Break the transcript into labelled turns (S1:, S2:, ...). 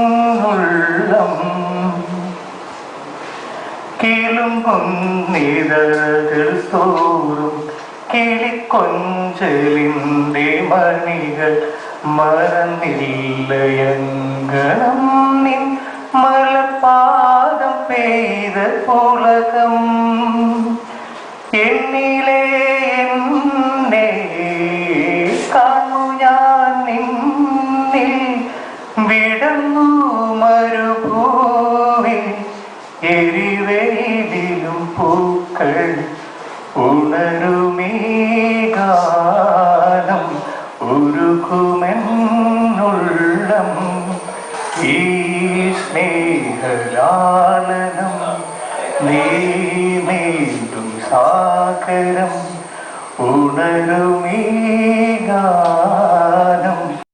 S1: ഒരുക്കുമെന്നുള്ളം കേളും പൊന്നിതകൾ തോറും കിളിക്കൊഞ്ചലിൻ്റെ മണികൾ മറന്നില്ലയങ്കണം നിൻ മലപ്പാദം പെയ്ത പുളകം എന്നിലെ എന്നെ കാണു ഞാൻ നിന്നിൽ വിടന്നു മരുഭൂവിൽ എരിവെയിലും പൂക്കൾ ഉണരുമീ ഗാനം ഒരുക്കുമെന്നുള്ളം ഈ സ്നേഹലാളനം നീ നീണ്ടും സാഗരം ഉണരുമീ ഗാനം